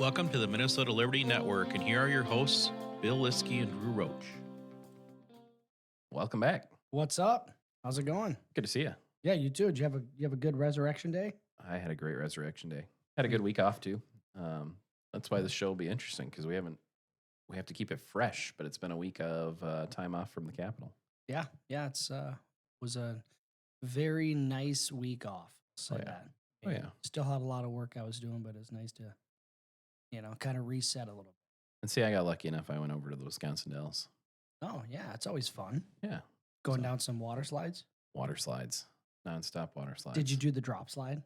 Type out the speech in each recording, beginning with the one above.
Welcome to the Minnesota Liberty Network, and here are your hosts, Bill Liskey and Drew Roach. Welcome back. What's up? How's it going? Good to see you. Yeah, you too. Did you have a good Resurrection Day? I had a great Resurrection Day. Had a good week off too. That's why this show will be interesting because we have to keep it fresh. But it's been a week of time off from the Capitol. Yeah. It's was a very nice week off. I'll say that. Oh yeah. Still had a lot of work I was doing, but it's nice to, kind of reset a little bit. And see, I got lucky enough. I went over to the Wisconsin Dells. Oh yeah, it's always fun. Yeah. Going down some water slides. Water slides, nonstop water slides. Did you do the drop slide?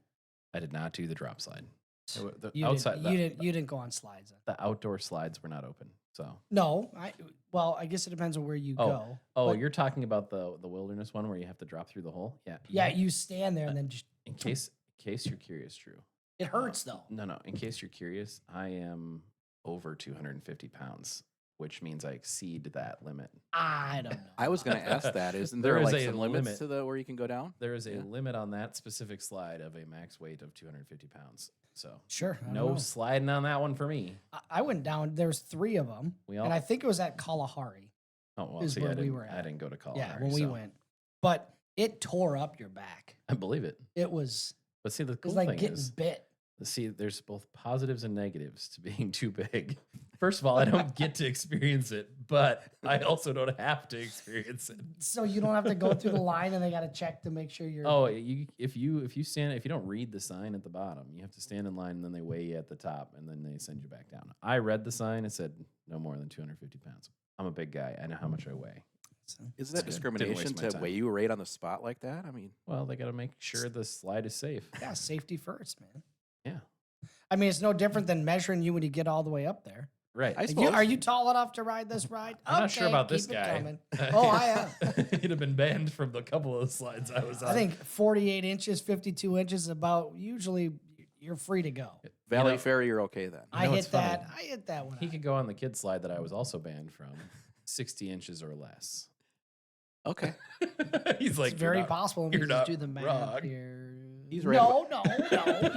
I did not do the drop slide. You didn't go on slides. The outdoor slides were not open. So no, I guess it depends on where you go. Oh, you're talking about the wilderness one where you have to drop through the hole? Yeah. Yeah, you stand there and then just in case you're curious, Drew. It hurts though. No. In case you're curious, I am over 250 pounds, which means I exceed that limit. I don't know. I was going to ask that. Isn't there There is like a some limits limit. to where you can go down? There is a limit on that specific slide of a max weight of 250 pounds. So Sure. I don't no know. sliding on that one for me. I went down. There's 3 of them, and I think it was at Kalahari. Oh well, is see, where I we didn't, were at. I didn't go to Colorado. Yeah, when we went, but it tore up your back. I believe it. It was. But see, the It cool was like thing getting is, bit. see, there's both positives and negatives to being too big. First of all, I don't get to experience it, but I also don't have to experience it. So you don't have to go through the line, and they got to check to make sure you're. Oh, if you don't read the sign at the bottom, you have to stand in line, and then they weigh you at the top, and then they send you back down. I read the sign; it said no more than 250 pounds. I'm a big guy; I know how much I weigh. Is that Didn't discrimination waste my to time. weigh you right on the spot like that? I mean, Well, they got to make sure the slide is safe. Yeah, safety first, man. Yeah, I mean, it's no different than measuring you when you get all the way up there. right. I suppose. Are you tall enough to ride this ride? I'm not sure Okay, about this keep it guy. coming. Oh, I am. He'd have been banned from the couple of slides I was on. I think 48 inches, 52 inches, about usually you're free to go. Valley Ferry, you're okay then. I what's hit funny? that. I hit that one. He could go on the kid slide that I was also banned from, 60 inches or less. Okay. He's like, It's very "You're not- possible. Let me you're just not do the math wrong." here. He's right. No.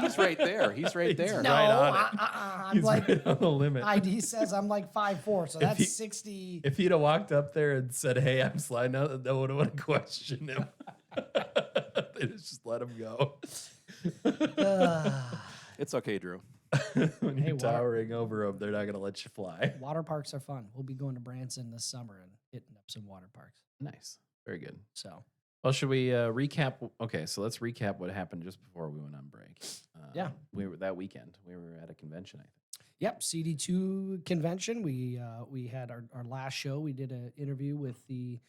He's right there. He's right there. No, right on it. I'm He's like, right on the limit. ID says I'm like 5'4", so If that's he- 60. If he'd have walked up there and said, "Hey, I'm sliding out," no one would have questioned him. They just let him go. It's okay, Drew. When Hey, you're water- towering over them, they're not going to let you fly. Water parks are fun. We'll be going to Branson this summer and hitting up some water parks. Nice. Very good. So Well, should we recap? Okay, so let's recap what happened just before we went on break. Yeah. We were that weekend. We were at a convention, I think. yep, CD2 convention. We had our last show. We did an interview with the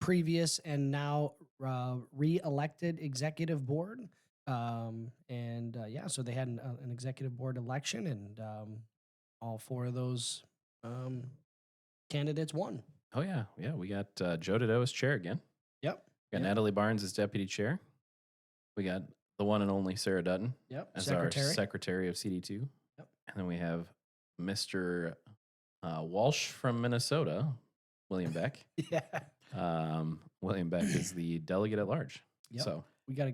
previous and now re-elected executive board. So they had an executive board election, and all 4 of those candidates won. Oh yeah, yeah. We got Joe Dideau as chair again. Yep. We got Yep. Natalie Barnes as deputy chair. We got the one and only Sarah Dutton Yep. as Secretary. our secretary of CD2. Yep. And then we have Mr. Walsh from Minnesota, William Beck. Yeah. William Beck is the delegate at large. Yep. So We got a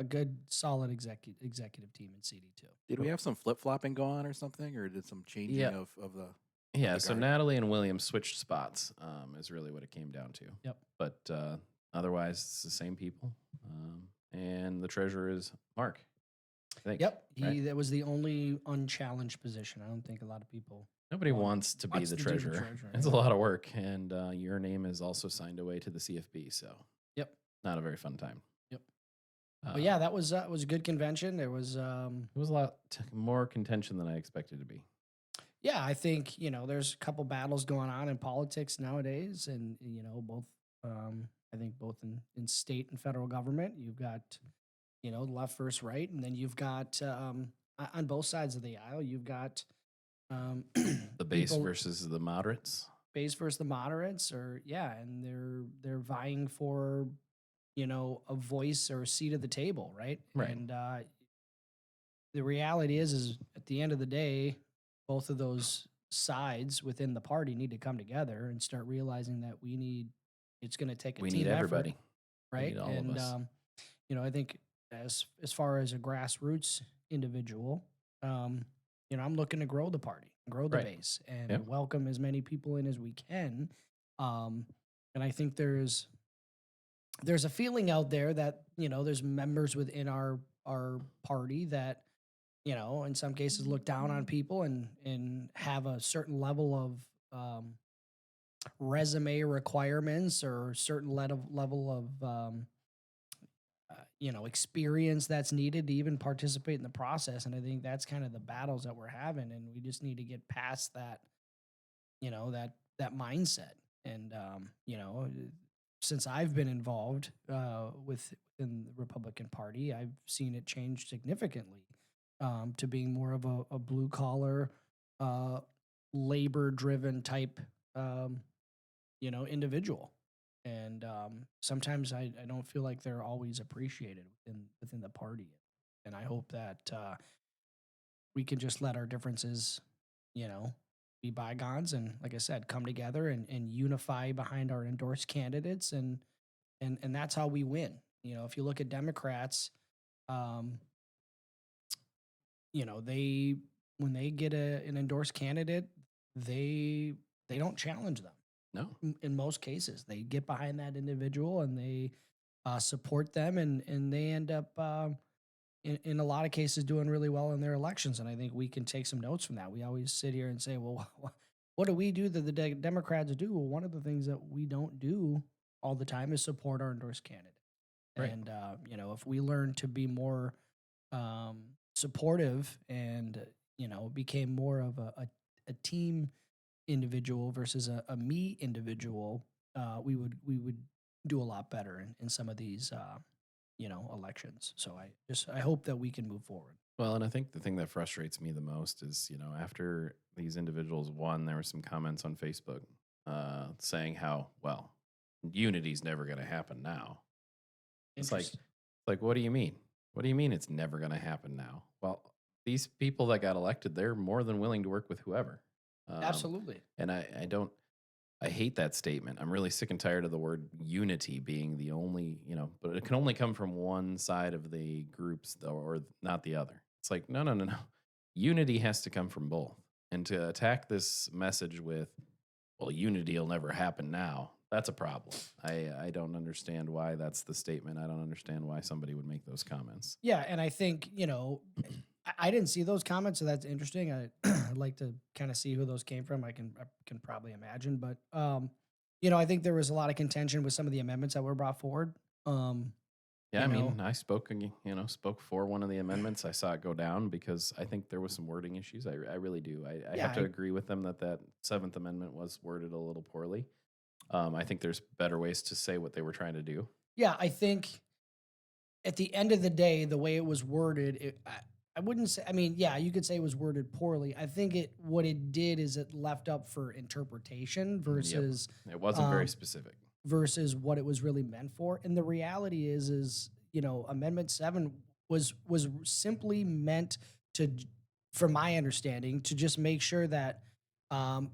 good solid executive team in CD2. Did we have some flip flopping go on or something, or did some changing Yeah. of the? yeah, the so guard? Natalie and William switched spots. Is really what it came down to. Yep. But otherwise, it's the same people. And the treasurer is Mark. I think. Yep. right? That was the only unchallenged position. I don't think a lot of people. Nobody Well, wants to be wants the to do the treasurer. treasurer, It's a yeah. lot of work, and your name is also signed away to the CFB. So, Yep. not a very fun time. Yep. Uh, But yeah, that was a good convention. There was it was a lot more contention than I expected to be. yeah, I think, there's a couple battles going on in politics nowadays, and both I think both in state and federal government. You've got left versus right, and then you've got on both sides of the aisle, you've got The base people- versus the moderates. base versus the moderates, and they're vying for a voice or a seat at the table, right? Right. And the reality is at the end of the day, both of those sides within the party need to come together and start realizing that it's going to take a We team need effort, everybody. right? need all of And us. I think as far as a grassroots individual, I'm looking to grow the party, grow the Right. base, and Yep. welcome as many people in as we can. And I think there's a feeling out there that there's members within our party that in some cases look down on people and have a certain level of resume requirements or certain level of experience that's needed to even participate in the process. And I think that's kind of the battles that we're having, and we just need to get past that that mindset. And since I've been involved within the Republican Party, I've seen it change significantly to being more of a blue collar, labor driven type, individual. And sometimes I don't feel like they're always appreciated within the party. And I hope that we can just let our differences, you know, be bygones, and like I said, come together and unify behind our endorsed candidates, and that's how we win. If you look at Democrats, um, they when they get an endorsed candidate, they don't challenge them. No. In most cases, they get behind that individual and they support them, and they end up in a lot of cases doing really well in their elections. And I think we can take some notes from that. We always sit here and say, well, what do we do that the Democrats do? Well, one of the things that we don't do all the time is support our endorsed candidate. Right. And if we learn to be more supportive and became more of a team individual versus a me individual, we would do a lot better in some of these elections. So I hope that we can move forward. Well, and I think the thing that frustrates me the most is, after these individuals won, there were some comments on Facebook saying how, well, unity's never going to happen now. It's Interesting. like, what do you mean? What do you mean it's never going to happen now? Well, these people that got elected, they're more than willing to work with whoever. Absolutely. And I hate that statement. I'm really sick and tired of the word unity being the only, but it can only come from one side of the groups or not the other. It's like, no. Unity has to come from both. And to attack this message with, well, unity will never happen now, that's a problem. I don't understand why that's the statement. I don't understand why somebody would make those comments. Yeah, and I think I didn't see those comments, so that's interesting. I'd like to kind of see who those came from. I can probably imagine, but I think there was a lot of contention with some of the amendments that were brought forward. Yeah, You know. I spoke for one of the amendments. I saw it go down because I think there was some wording issues. I really do. I Yeah, have to agree with them that Seventh Amendment was worded a little poorly. I think there's better ways to say what they were trying to do. Yeah, I think at the end of the day, the way it was worded, I wouldn't say. I mean, yeah, you could say it was worded poorly. I think what it did is it left up for interpretation versus It wasn't very um, specific. versus what it was really meant for. And the reality is Amendment 7 was simply meant to, from my understanding, to just make sure that um,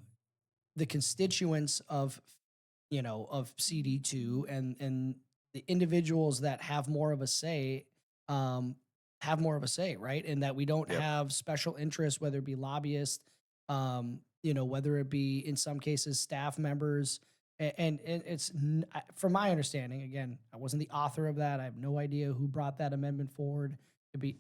the constituents of CD2 and the individuals that have more of a say, um, right? And that we don't Yep. have special interests, whether it be lobbyists, whether it be in some cases staff members. And from my understanding, again, I wasn't the author of that. I have no idea who brought that amendment forward. It'd be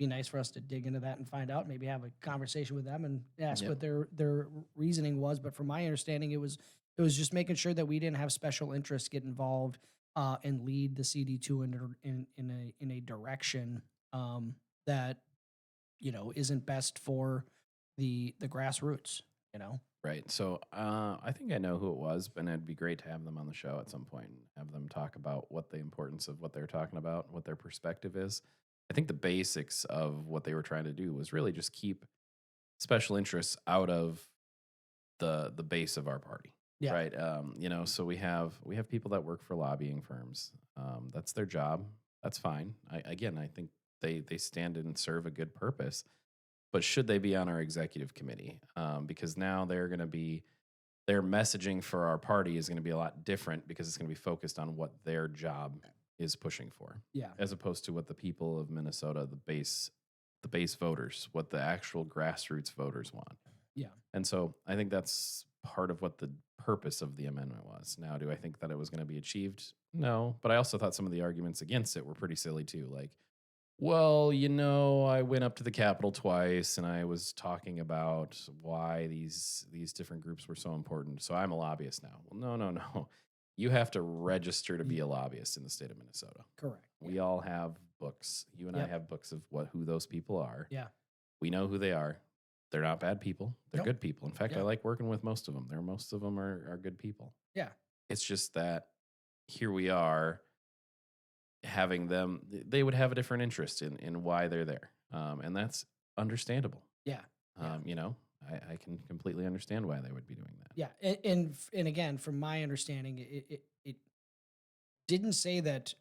nice for us to dig into that and find out, maybe have a conversation with them and ask Yep. what their reasoning was. But from my understanding, it was just making sure that we didn't have special interests get involved and lead the CD2 in a direction that isn't best for the grassroots. Right. So I think I know who it was, but it'd be great to have them on the show at some point and have them talk about what the importance of what they're talking about, what their perspective is. I think the basics of what they were trying to do was really just keep special interests out of the base of our party. Yeah. Right. So we have people that work for lobbying firms. That's their job. That's fine. I think they stand and serve a good purpose. But should they be on our executive committee? Because now their messaging for our party is going to be a lot different because it's going to be focused on what their job is pushing for, Yeah. as opposed to what the people of Minnesota, the the base voters, what the actual grassroots voters want. Yeah. And so I think that's part of what the purpose of the amendment was. Now, do I think that it was going to be achieved? No, but I also thought some of the arguments against it were pretty silly too. Like, well, I went up to the Capitol twice and I was talking about why these different groups were so important. So I'm a lobbyist now. Well, no. You have to register to be a lobbyist in the state of Minnesota. Correct. We all have books. You and I Yep. have books of who those people are. Yeah. We know who they are. They're not bad people. They're Nope. good people. In fact, I Yeah. like working with most of them. Most of them are good people. Yeah. It's just that here we are having them. They would have a different interest in why they're there, and that's understandable. Yeah. I can completely understand why they would be doing that. Yeah. And again, from my understanding, it didn't say that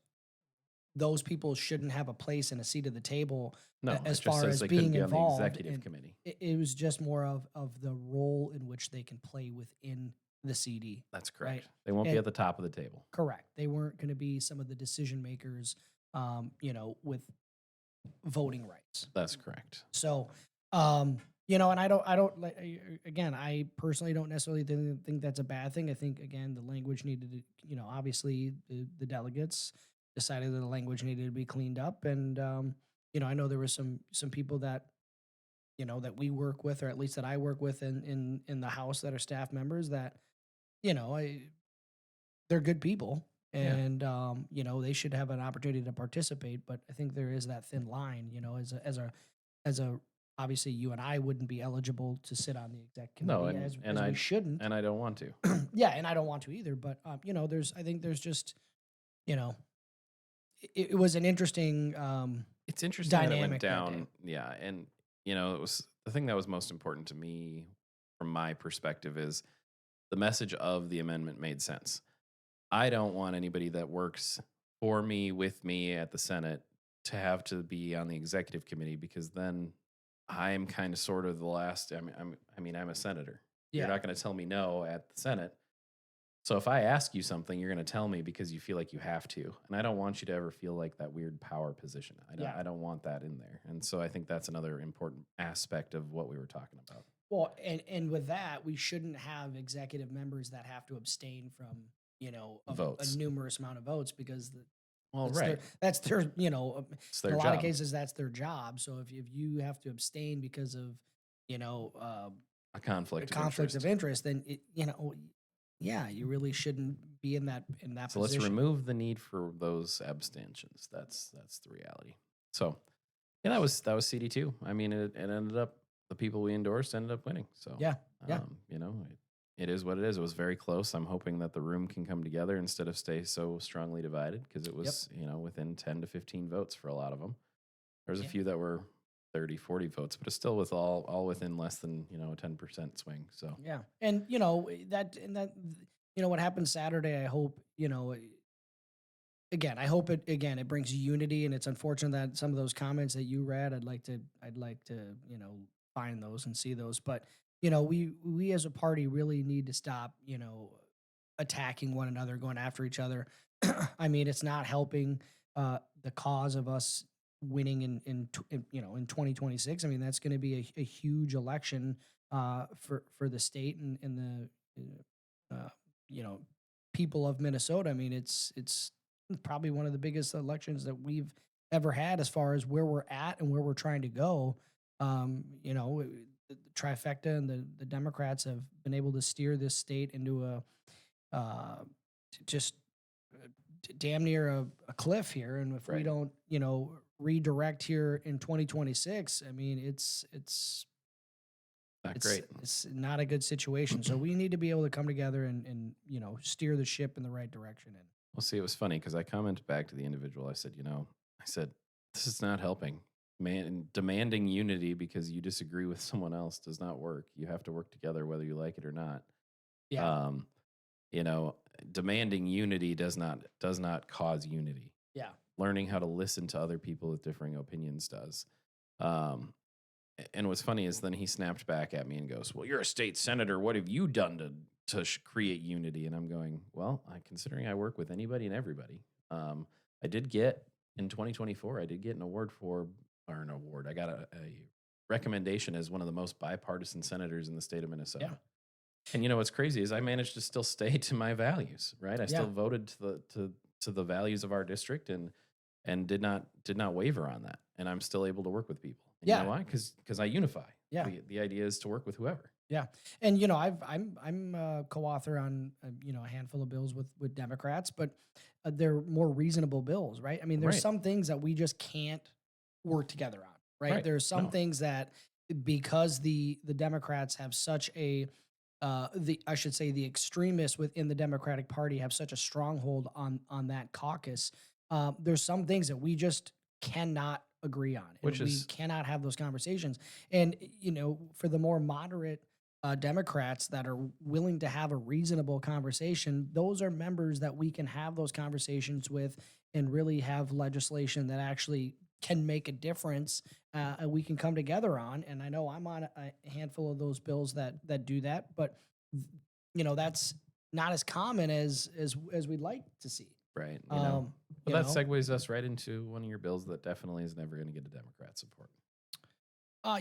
those people shouldn't have a place and a seat at the table No, as it just far says as they couldn't being be on the involved. executive and committee. it was just more of the role in which they can play within the CD. That's correct. Right. They won't be And- at the top of the table. Correct. They weren't going to be some of the decision makers, with voting rights. That's correct. So, and I don't like, again, I personally don't necessarily think that's a bad thing. I think, again, the language needed to, obviously the delegates decided that the language needed to be cleaned up. And, I know there were some people that, that we work with, or at least that I work with in the House that are staff members that, they're good people. Yeah. And they should have an opportunity to participate, but I think there is that thin line. As a obviously you and I wouldn't be eligible to sit on the exec committee, No, as and we I shouldn't. and I don't want to. Yeah, and I don't want to either. But I think there's just it was an interesting It's interesting that it dynamic went that down. day. Yeah, and it was the thing that was most important to me from my perspective is the message of the amendment made sense. I don't want anybody that works for me, with me at the Senate to have to be on the executive committee, because then I'm kind of sort of the last. I'm a senator. Yeah. You're not going to tell me no at the Senate. So if I ask you something, you're going to tell me because you feel like you have to. And I don't want you to ever feel like that weird power position. I don't want that in there. And so I think that's another important aspect of what we were talking about. Well, and with that, we shouldn't have executive members that have to abstain from Votes. a numerous amount of votes, because Well, that's right. that's their It's in their a lot job. of cases that's their job. So if you have to abstain because of A conflict, a conflict of interest, then you really shouldn't be in that So let's position. remove the need for those abstentions. That's the reality. So yeah, that was CD2. I mean, it ended up, the people we endorsed ended up winning. So Yeah, yeah. it is what it is. It was very close. I'm hoping that the room can come together instead of stay so strongly divided, because it was within 10 to 15 votes for a lot of them. There's a Yeah. few that were 30, 40 votes, but it's still with all within less than a 10% swing. So Yeah, and what happened Saturday. I hope I hope it brings unity, and it's unfortunate that some of those comments that you read, I'd like to find those and see those, but we as a party really need to stop attacking one another, going after each other. I mean, it's not helping the cause of us winning in 2026. I mean, that's going to be a huge election for the state and the people of Minnesota. I mean, it's probably one of the biggest elections that we've ever had as far as where we're at and where we're trying to go. The trifecta and the Democrats have been able to steer this state into just damn near a cliff here. And if we Right. don't, redirect here in 2026, I mean, it's great. It's not a good situation. So we need to be able to come together and steer the ship in the right direction. And Well, see, it was funny because I commented back to the individual. I said, this is not helping. Man, demanding unity because you disagree with someone else does not work. You have to work together whether you like it or not. yeah, Demanding unity does not cause unity. yeah, Learning how to listen to other people with differing opinions does. And what's funny is then he snapped back at me and goes, "Well, you're a state senator. What have you done to create unity?" And I'm going, "Well, considering I work with anybody and everybody, I did get in 2024, I did get an award for or an award. I got a recommendation as one of the most bipartisan senators in the state of Minnesota. Yeah. And you know what's crazy is I managed to still stay to my values, right? I still Yeah. voted to the values of our district and did not waver on that. And I'm still able to work with people. And you Yeah. know why? Because I unify. Yeah. The idea is to work with whoever. Yeah, and you know, I'm a co-author on you know, a handful of bills with Democrats, but they're more reasonable bills, right? I mean, there's Right. some things that we just can't work together on, right? Right. There's some No. things that because the Democrats have such a I should say the extremists within the Democratic Party have such a stronghold on that caucus. There's some things that we just cannot agree on, and Which we is cannot have those conversations. And you know, for the more moderate Democrats that are willing to have a reasonable conversation, those are members that we can have those conversations with and really have legislation that actually can make a difference and we can come together on. And I know I'm on a handful of those bills that do that, but you know, that's not as common as we'd like to see. right. You know. Um, But you that know? segues us right into one of your bills that definitely is never going to get a Democrat support.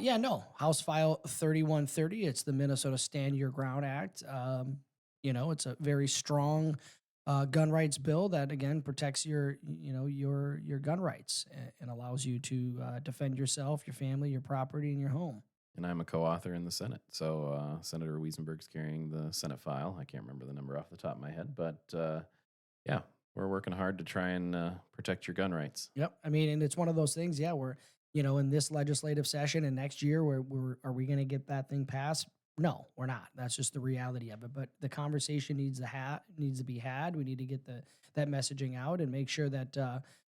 Yeah, no. House File 3130. It's the Minnesota Stand Your Ground Act. You know, it's a very strong gun rights bill that again protects your, you know, your gun rights and allows you to defend yourself, your family, your property, and your home. And I'm a co-author in the Senate. So Senator Wiesenberg's carrying the Senate file. I can't remember the number off the top of my head, but yeah, we're working hard to try and protect your gun rights. Yep. I mean, and it's one of those things. Yeah, we're you know in this legislative session and next year, are we going to get that thing passed? No, we're not. That's just the reality of it. But the conversation needs to be had. We need to get that messaging out and make sure that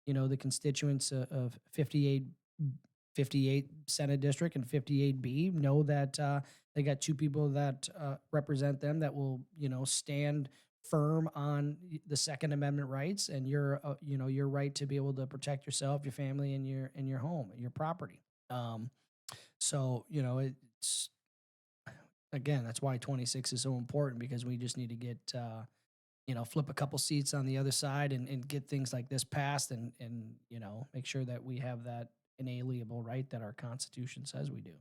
you know the constituents of 58 Senate District and 58B know that they got two people that represent them that will you know stand firm on the Second Amendment rights and your you know your right to be able to protect yourself, your family, and your home, your property. So you know it's again that's why 26 is so important because we just need to get you know flip a couple seats on the other side and get things like this passed and you know make sure that we have that inalienable right that our Constitution says we do.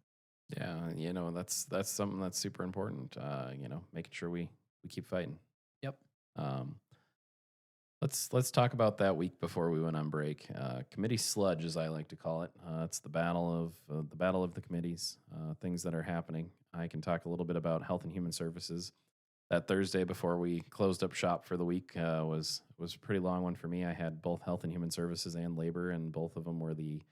Yeah, you know that's something that's super important. You know, making sure we keep fighting. Yep. Um, let's talk about that week before we went on break. Committee sludge, as I like to call it. It's the battle of the committees. Things that are happening. I can talk a little bit about Health and Human Services. That Thursday before we closed up shop for the week was a pretty long one for me. I had both Health and Human Services and Labor, and both of them were the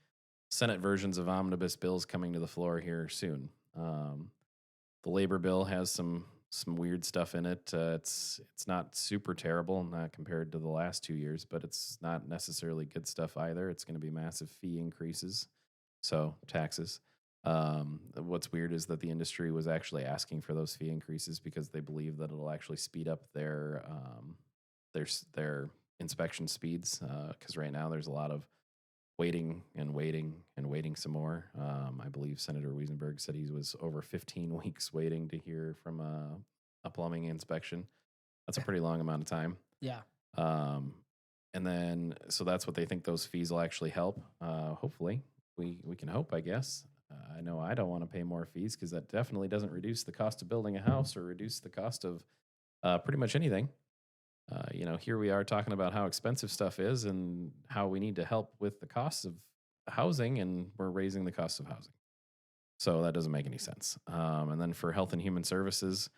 Senate versions of omnibus bills coming to the floor here soon. The Labor bill has some weird stuff in it. It's not super terrible, not compared to the last 2 years, but it's not necessarily good stuff either. It's going to be massive fee increases, so taxes. What's weird is that the industry was actually asking for those fee increases because they believe that it'll actually speed up their inspection speeds. Because right now there's a lot of waiting and waiting and waiting some more. I believe Senator Wiesenberg said he was over 15 weeks waiting to hear from a plumbing inspection. That's a pretty long amount of time. Yeah. And then, so that's what they think those fees will actually help. Hopefully, we can hope, I guess. I know I don't want to pay more fees because that definitely doesn't reduce the cost of building a house or reduce the cost of pretty much anything. You know, here we are talking about how expensive stuff is and how we need to help with the costs of housing, and we're raising the cost of housing. So that doesn't make any sense. And then for Health and Human Services,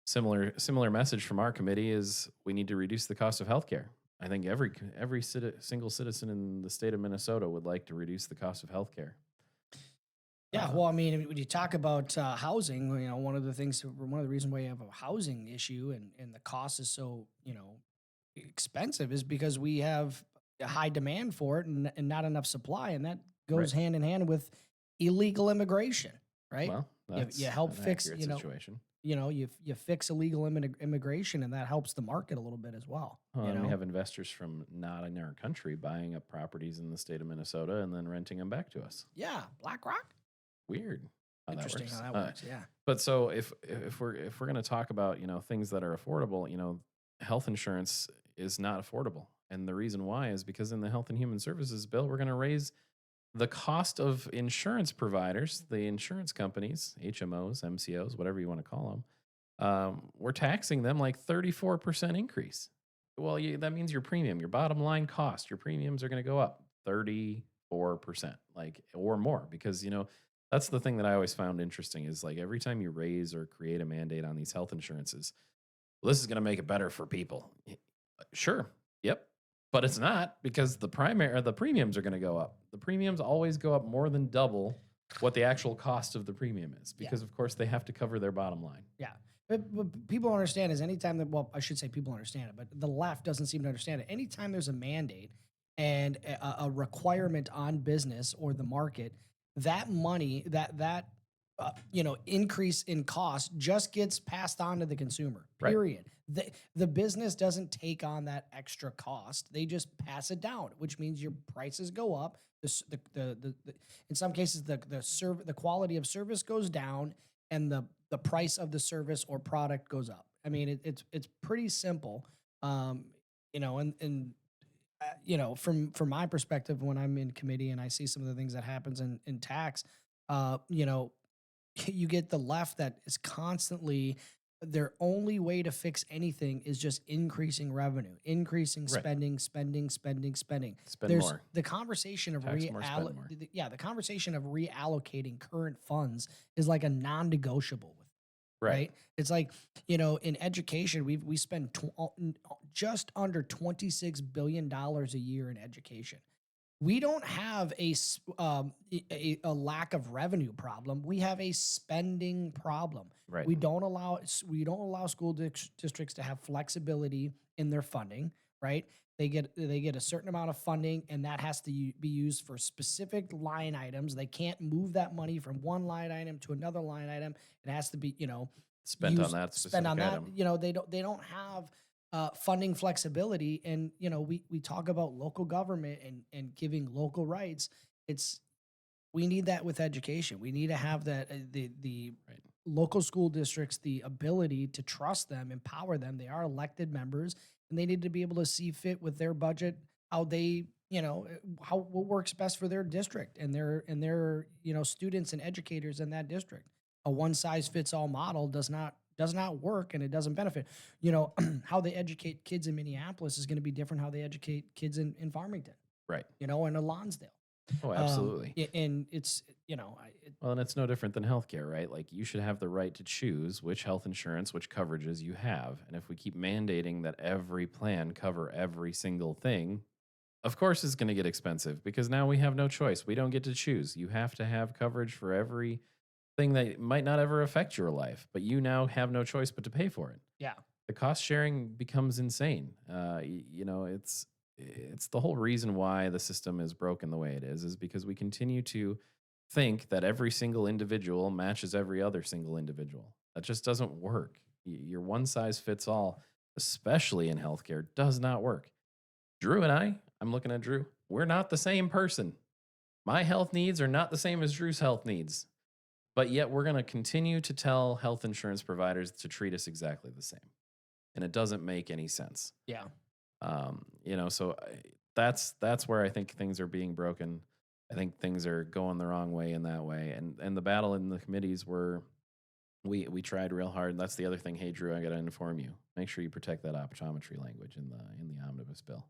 similar message from our committee is we need to reduce the cost of healthcare. I think every single citizen in the state of Minnesota would like to reduce the cost of healthcare. Yeah, well, I mean, when you talk about housing, you know, one of the reasons why you have a housing issue and the cost is so, you know, expensive is because we have a high demand for it and not enough supply, and that goes Right. hand in hand with illegal immigration, right? Well, that's you help an fix, accurate you know, situation. you fix illegal immigration, and that helps the market a little bit as well. Well, you and know? we have investors from not in our country buying up properties in the state of Minnesota and then renting them back to us. Yeah, BlackRock. Weird. How that Interesting works. how that works. Yeah. But so if we're going to talk about, you know, things that are affordable, you know, health insurance is not affordable. And the reason why is because in the Health and Human Services bill, we're going to raise the cost of insurance providers, the insurance companies, HMOs, MCOs, whatever you want to call them, we're taxing them like 34% increase. Well, that means your premium, your bottom line cost, your premiums are going to go up 34%, like or more, because that's the thing that I always found interesting is like every time you raise or create a mandate on these health insurances, well, this is going to make it better for people. Sure. Yep. But it's not because the premiums are going to go up. The premiums always go up more than double what the actual cost of the premium is because, of course, they have to cover their bottom line. Yeah. But people understand is anytime that, well, I should say people understand it, but the left doesn't seem to understand it. Anytime there's a mandate and a requirement on business or the market, that money, increase in cost just gets passed on to the consumer, Right. period. The business doesn't take on that extra cost. They just pass it down, which means your prices go up. In some cases, the quality of service goes down and the price of the service or product goes up. I mean, it's pretty simple. From my perspective, when I'm in committee and I see some of the things that happens in tax, you get the left that is constantly their only way to fix anything is just increasing revenue, increasing Right. spending. Spend There's more. the conversation of Tax more, spend more. the conversation of reallocating current funds is like a non-negotiable with right? It's like, in education, we spend just under $26 billion a year in education. We don't have a lack of revenue problem. We have a spending problem. Right. We don't allow school districts to have flexibility in their funding, right? They get a certain amount of funding, and that has to be used for specific line items. They can't move that money from one line item to another line item. It has to be, Spent on that specific item. They don't have funding flexibility, and we talk about local government and giving local rights. We need that with education. We need to have that the Right. local school districts the ability to trust them, empower them. They are elected members, and they need to be able to see fit with their budget how they what works best for their district and their students and educators in that district. A one size fits all model does not work, and it doesn't benefit. How they educate kids in Minneapolis is going to be different how they educate kids in Farmington, Right. and in Lonsdale. Oh, absolutely. And it's Well, and it's no different than healthcare, right? Like you should have the right to choose which health insurance, which coverages you have. And if we keep mandating that every plan cover every single thing, of course it's going to get expensive because now we have no choice. We don't get to choose. You have to have coverage for every thing that might not ever affect your life, but you now have no choice but to pay for it. yeah. The cost sharing becomes insane. It's the whole reason why the system is broken the way it is because we continue to think that every single individual matches every other single individual. That just doesn't work. Your one size fits all, especially in healthcare, does not work. Drew and I'm looking at Drew, we're not the same person. My health needs are not the same as Drew's health needs. But yet we're going to continue to tell health insurance providers to treat us exactly the same. And it doesn't make any sense. Yeah. So that's where I think things are being broken. I think things are going the wrong way in that way. And the battle in the committees were we tried real hard. And that's the other thing. Hey, Drew, I got to inform you. Make sure you protect that optometry language in the omnibus bill.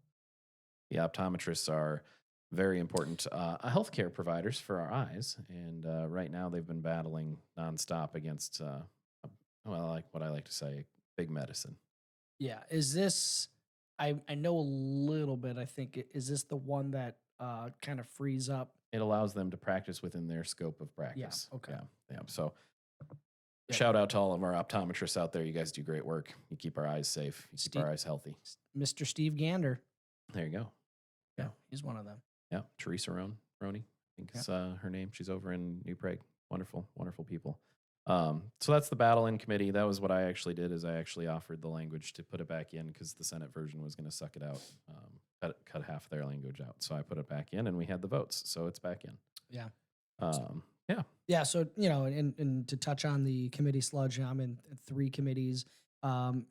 The optometrists are very important healthcare providers for our eyes. And right now they've been battling nonstop against, like what I like to say, big medicine. Yeah. Is this, I know a little bit, I think, is this the one that kind of frees up? It allows them to practice within their scope of practice. Yeah, okay. Yeah. So Yeah. shout out to all of our optometrists out there. You guys do great work. You keep our eyes safe. You keep Steve- our eyes healthy. Mr. Steve Gander. There you go. Yeah. He's one of them. Yeah. Teresa Roney, I think is her name. She's over in New Prague. Wonderful, wonderful people. So that's the battle in committee. That was what I actually did is I actually offered the language to put it back in because the Senate version was going to suck it out, cut half their language out. So I put it back in and we had the votes. So it's back in. Yeah. Yeah. Yeah. So, and to touch on the committee sludge, I'm in 3 committees,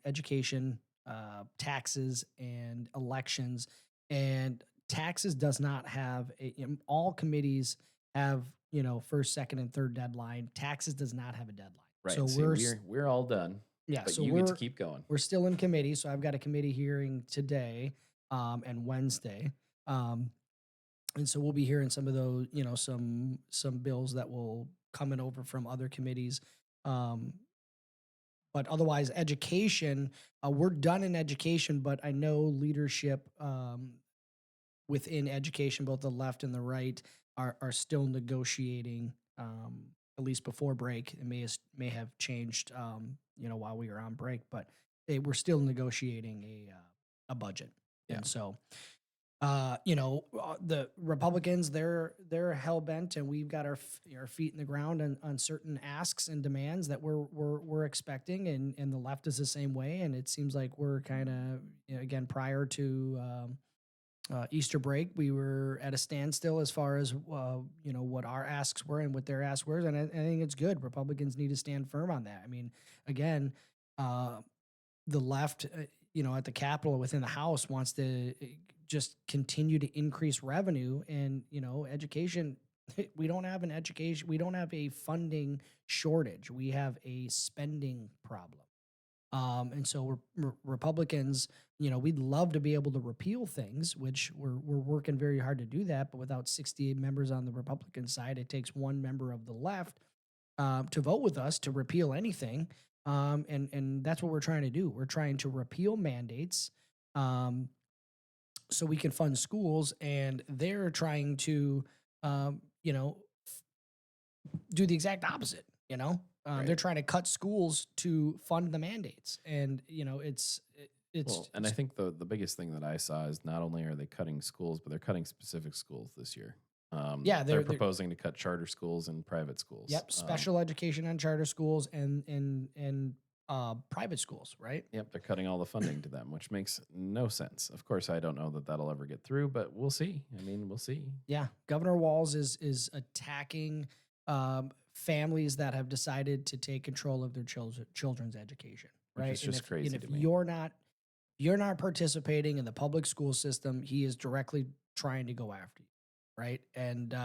education, taxes, and elections. And taxes does not have all committees have, first, second, and third deadline. Taxes does not have a deadline. Right. So See, we're we're all done, yeah. but So you get to keep going. we're still in committee. So I've got a committee hearing today, and Wednesday. And so we'll be hearing some of those, some bills that will coming over from other committees. Um, but otherwise, education, we're done in education. But I know leadership within education, both the left and the right, are still negotiating. At least before break, it may have changed, while we were on break, but we're still negotiating a budget, Yeah. and so. The Republicans, they're hell bent, and we've got our feet in the ground on certain asks and demands that we're expecting, and the left is the same way. And it seems like we're kind of, again, prior to Easter break, we were at a standstill as far as what our asks were and what their asks were, and I think it's good. Republicans need to stand firm on that. I mean, again, the left, at the Capitol within the House wants to just continue to increase revenue, and education. We don't have an education. We don't have a funding shortage. We have a spending problem. And so Republicans, we'd love to be able to repeal things, which we're working very hard to do that. But without 68 members on the Republican side, it takes one member of the left to vote with us to repeal anything. And that's what we're trying to do. We're trying to repeal mandates so we can fund schools, and they're trying to, do the exact opposite. Right. They're trying to cut schools to fund the mandates, and it's Well, and I think the biggest thing that I saw is not only are they cutting schools, but they're cutting specific schools this year. Yeah, they're they're- proposing to cut charter schools and private schools. yep, special education on charter schools and private schools, right? Yep, they're cutting all the funding to them, which makes no sense. Of course, I don't know that that'll ever get through, but we'll see. I mean, we'll see. Yeah, Governor Walz is attacking families that have decided to take control of their children's education, Which right? is just crazy and if to me. you're not participating in the public school system, he is directly trying to go after you, right? And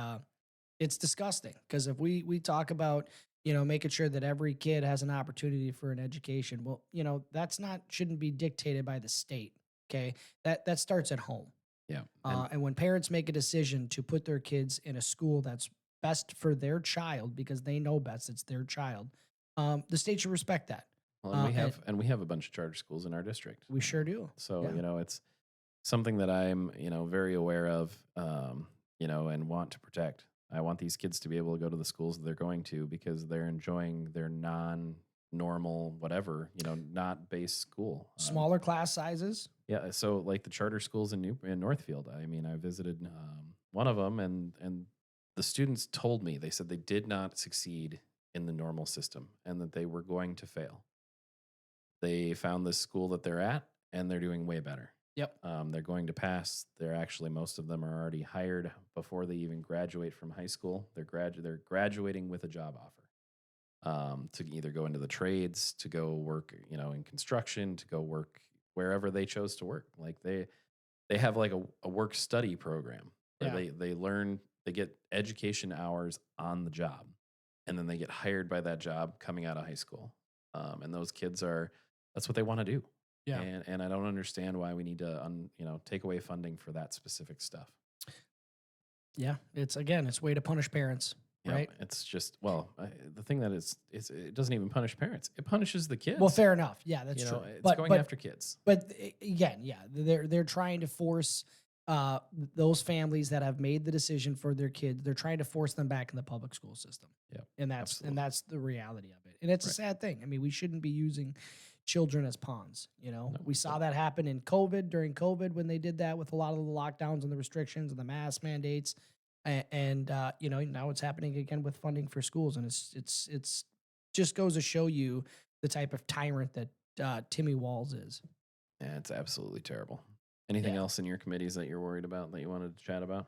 it's disgusting, because if we talk about making sure that every kid has an opportunity for an education, well, shouldn't be dictated by the state. Okay, that starts at home. Yeah. And when parents make a decision to put their kids in a school that's best for their child because they know best, it's their child, the state should respect that. Well, and we have a bunch of charter schools in our district. We sure do. So, Yeah. it's something that I'm, very aware of, and want to protect. I want these kids to be able to go to the schools that they're going to because they're enjoying their non-normal, whatever, not base school. Smaller class sizes. Yeah. So like the charter schools in Northfield, I mean, I visited one of them, and the students told me, they said they did not succeed in the normal system and that they were going to fail. They found this school that they're at, and they're doing way better. Yep. They're going to pass. Most of them are already hired before they even graduate from high school. They're graduating with a job offer to either go into the trades, to go work, in construction, to go work wherever they chose to work. Like they have like a work study program where Yeah. they learn, they get education hours on the job, and then they get hired by that job coming out of high school. And those kids that's what they want to do. Yeah. And I don't understand why we need to, take away funding for that specific stuff. Yeah. It's a way to punish parents, right? It's just, the thing that it doesn't even punish parents. It punishes the kids. Well, fair enough. Yeah, that's true. It's going after kids. But again, yeah, they're trying to force those families that have made the decision for their kids. They're trying to force them back in the public school system. Yeah, and that's the reality of it. And it's a sad thing. I mean, we shouldn't be using children as pawns. We saw that happen during COVID when they did that with a lot of the lockdowns and the restrictions and the mask mandates. And now it's happening again with funding for schools, and it's just goes to show you the type of tyrant that Timmy Walz is. Yeah, it's absolutely terrible. Anything else in your committees that you're worried about that you wanted to chat about?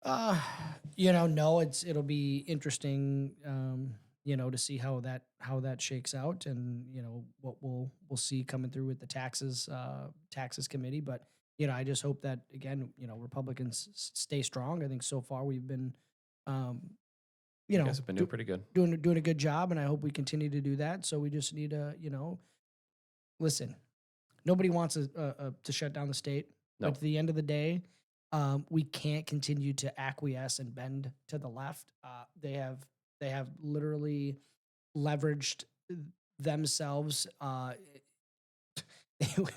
No, it'll be interesting, to see how that shakes out, and what we'll see coming through with the taxes committee. But I just hope that again, Republicans stay strong. I think so far we've been, um, You guys have been doing pretty good. doing a good job, and I hope we continue to do that. So we just need to, listen. Nobody wants to shut down the state. No. But at the end of the day, we can't continue to acquiesce and bend to the left. They have literally leveraged themselves.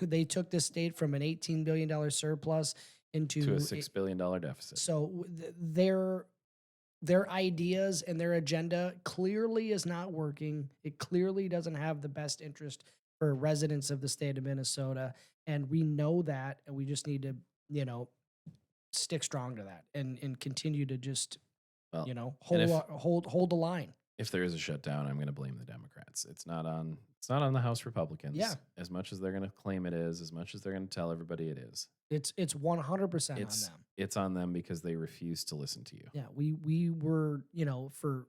They took the state from an $18 billion surplus into To a $6 billion deficit. So their ideas and their agenda clearly is not working. It clearly doesn't have the best interest for residents of the state of Minnesota, and we know that, and we just need to, stick strong to that and continue to just, Well, hold the line. if there is a shutdown, I'm going to blame the Democrats. It's not on the House Republicans. Yeah. As much as they're going to claim it is, as much as they're going to tell everybody it is. It's 100% on them. It's on them because they refuse to listen to you. Yeah, we were, for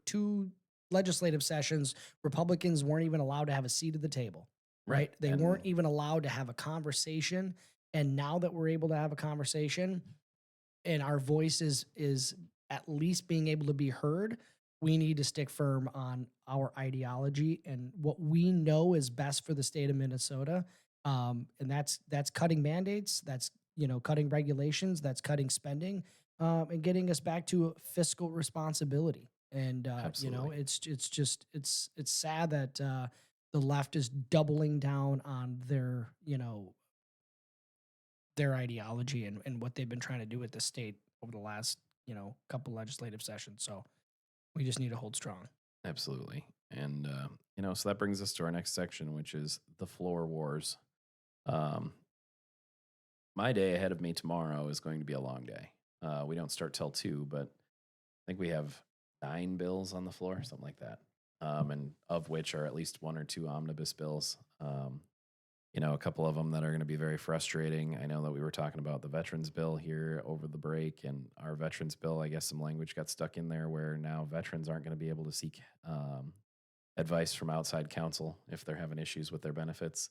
2 legislative sessions, Republicans weren't even allowed to have a seat at the table. Right? They And weren't even allowed to have a conversation. And now that we're able to have a conversation and our voice is at least being able to be heard, we need to stick firm on our ideology and what we know is best for the state of Minnesota. And that's cutting mandates, that's cutting regulations, that's cutting spending, and getting us back to fiscal responsibility. And Absolutely. it's sad that the left is doubling down on their ideology and what they've been trying to do with the state over the last couple legislative sessions. So we just need to hold strong. Absolutely. And, so that brings us to our next section, which is the floor wars. My day ahead of me tomorrow is going to be a long day. We don't start till 2, but I think we have 9 bills on the floor, something like that. And of which are at least 1 or 2 omnibus bills. A couple of them that are going to be very frustrating. I know that we were talking about the veterans bill here over the break, and our veterans bill, I guess some language got stuck in there where now veterans aren't going to be able to seek advice from outside counsel if they're having issues with their benefits.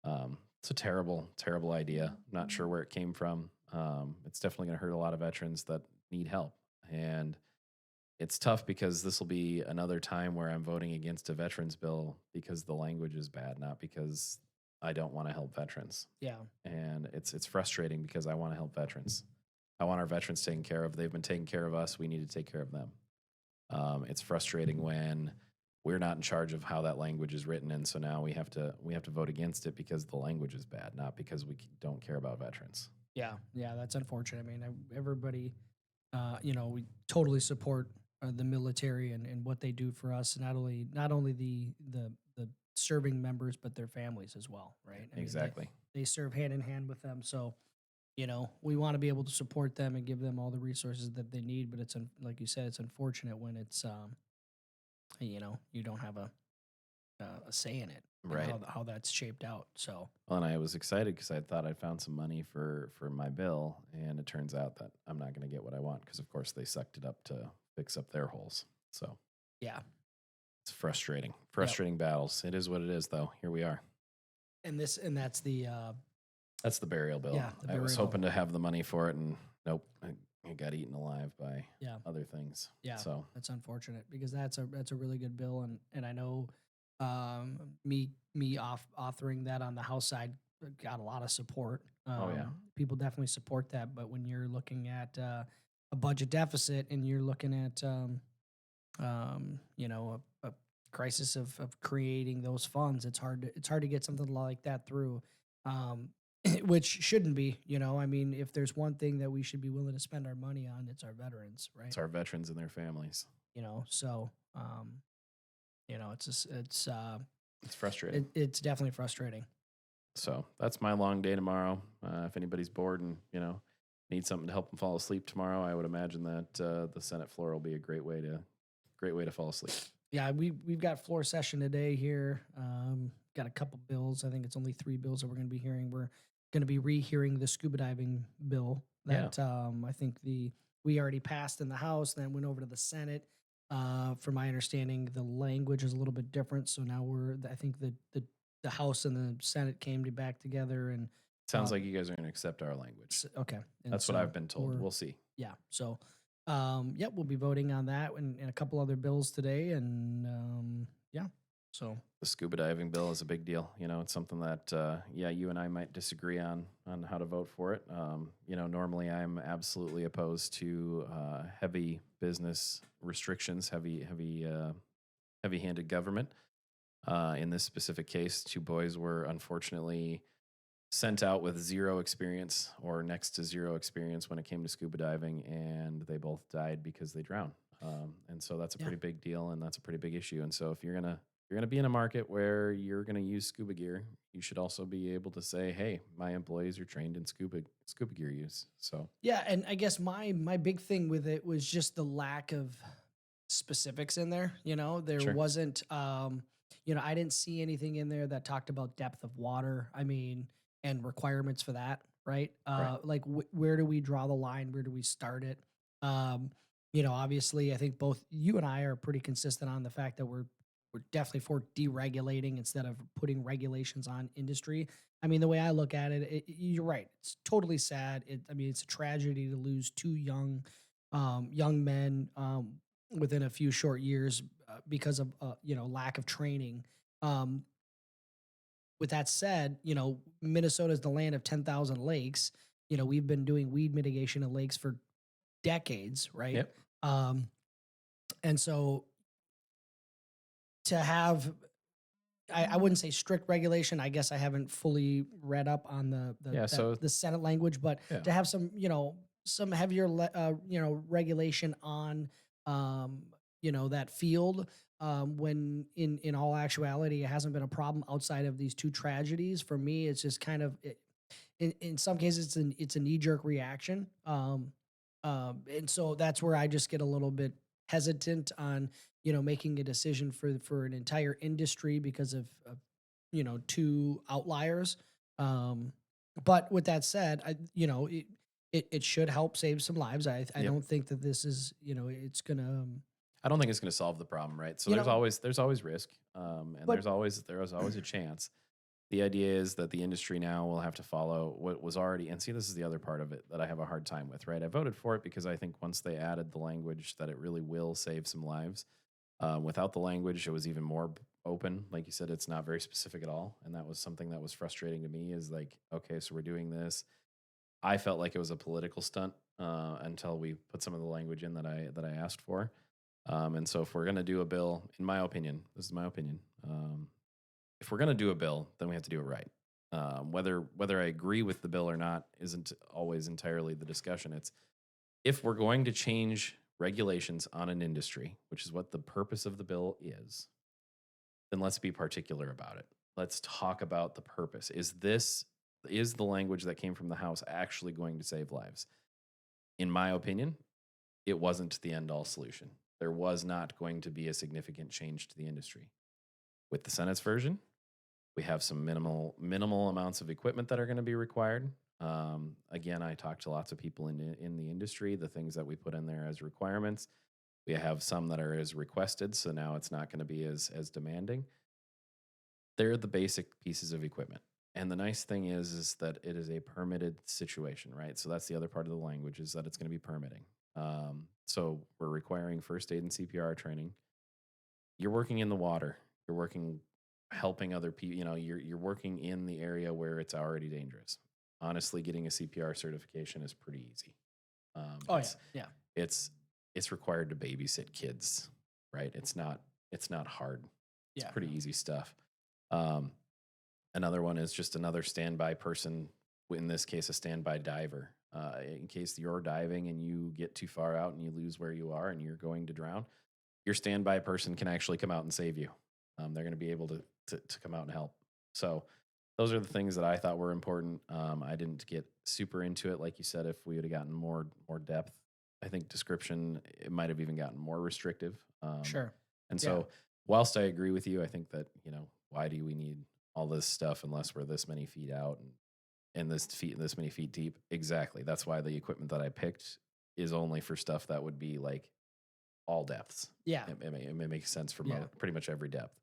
It's a terrible, terrible idea. Not sure where it came from. It's definitely going to hurt a lot of veterans that need help. And it's tough because this will be another time where I'm voting against a veterans bill because the language is bad, not because I don't want to help veterans. Yeah. And it's frustrating because I want to help veterans. I want our veterans taken care of. They've been taking care of us. We need to take care of them. It's frustrating when we're not in charge of how that language is written, and so now we have to vote against it because the language is bad, not because we don't care about veterans. Yeah, that's unfortunate. I mean, everybody, we totally support the military and what they do for us. Not only the serving members, but their families as well, right? I mean, Exactly. they serve hand in hand with them, so we want to be able to support them and give them all the resources that they need. But it's like you said, it's unfortunate when it's you don't have a say in it, and Right. How that's shaped out. So Well, and I was excited because I thought I'd found some money for my bill, and it turns out that I'm not going to get what I want because, of course, they sucked it up to fix up their holes. So yeah, it's frustrating. Frustrating battles. It is what it is, though. Here we are. and that's the That's the burial bill. Yeah, the I was burial hoping to have the money for it, and nope, I got eaten alive by Yeah. other things. Yeah. So That's unfortunate because that's a really good bill, and I know me authoring that on the House side got a lot of support. yeah. People definitely support that, but when you're looking at a budget deficit and you're looking at a crisis of creating those funds, it's hard to get something like that through. Which shouldn't be, I mean, if there's one thing that we should be willing to spend our money on, it's our veterans, right? it's our veterans and their families. So It's frustrating. it's definitely frustrating. So that's my long day tomorrow. If anybody's bored and need something to help them fall asleep tomorrow, I would imagine that the Senate floor will be a great way to fall asleep. Yeah, we've got floor session today here. Got a couple bills. I think it's only 3 bills that we're going to be hearing. We're going to be rehearing the scuba diving bill that I think we already passed in the House, then went over to the Senate. From my understanding, the language is a little bit different. So now I think the House and the Senate came back together, and Sounds like you guys are going to accept our language. Okay. And That's what so I've been told. we're- We'll see. Yeah. So, yep, we'll be voting on that and a couple other bills today. And yeah, so The scuba diving bill is a big deal. You know, it's something that, you and I might disagree on how to vote for it. Normally I'm absolutely opposed to heavy business restrictions, heavy-handed government. In this specific case, two boys were unfortunately sent out with zero experience or next to zero experience when it came to scuba diving, and they both died because they drowned. And so that's a Yeah. pretty big deal, and that's a pretty big issue. And so if you're gonna be in a market where you're gonna use scuba gear, you should also be able to say, "Hey, my employees are trained in scuba gear use." So yeah, and I guess my big thing with it was just the lack of specifics in there. There Sure. wasn't I didn't see anything in there that talked about depth of water. I mean, and requirements for that, right? Right. Like where do we draw the line? Where do we start it? Obviously I think both you and I are pretty consistent on the fact that we're definitely for deregulating instead of putting regulations on industry. I mean, the way I look at it, you're right. It's totally sad. It's a tragedy to lose two young men within a few short years because of lack of training. Um, with that said, Minnesota is the land of 10,000 lakes. We've been doing weed mitigation in lakes for decades, right? Yep. And so to have, I wouldn't say strict regulation. I guess I haven't fully read up on the Senate language, but Yeah. to have some heavier regulation on that field, when in all actuality it hasn't been a problem outside of these two tragedies. For me, it's just kind of in some cases it's a knee jerk reaction, and so that's where I just get a little bit hesitant on making a decision for an entire industry because of two outliers. But with that said, it should help save some lives. I Yep. don't think that this is it's gonna I don't think it's going to solve the problem, right? So You there's know- always risk, and But- there's always a chance. The idea is that the industry now will have to follow what was already. And see, this is the other part of it that I have a hard time with, right? I voted for it because I think once they added the language that it really will save some lives. Without the language, it was even more open. Like you said, it's not very specific at all, and that was something that was frustrating to me. Is like, okay, so we're doing this. I felt like it was a political stunt until we put some of the language in that I asked for. And so if we're going to do a bill, in my opinion, this is my opinion, if we're going to do a bill, then we have to do it right. Whether I agree with the bill or not isn't always entirely the discussion. It's if we're going to change regulations on an industry, which is what the purpose of the bill is, then let's be particular about it. Let's talk about the purpose. Is the language that came from the House actually going to save lives? In my opinion, it wasn't the end-all solution. There was not going to be a significant change to the industry. With the Senate's version, we have some minimal amounts of equipment that are going to be required. Again, I talked to lots of people in the industry. The things that we put in there as requirements, we have some that are as requested, so now it's not going to be as demanding. They're the basic pieces of equipment. And the nice thing is that it is a permitted situation, right? So that's the other part of the language, is that it's going to be permitting. So we're requiring first aid and CPR training. You're working in the water. You're working helping other people. You're working in the area where it's already dangerous. Honestly, getting a CPR certification is pretty easy. yeah. It's required to babysit kids, right? It's not hard. It's Yeah. pretty easy stuff. Another one is just another standby person. In this case, a standby diver. In case you're diving and you get too far out and you lose where you are and you're going to drown, your standby person can actually come out and save you. They're going to be able to come out and help. So those are the things that I thought were important. I didn't get super into it. Like you said, if we would have gotten more depth, I think description, it might have even gotten more restrictive. Sure. And so whilst I agree with you, I think that, why do we need all this stuff unless we're this many feet out and this many feet deep? Exactly. That's why the equipment that I picked is only for stuff that would be like all depths. Yeah. It may make sense for Yeah. pretty much every depth.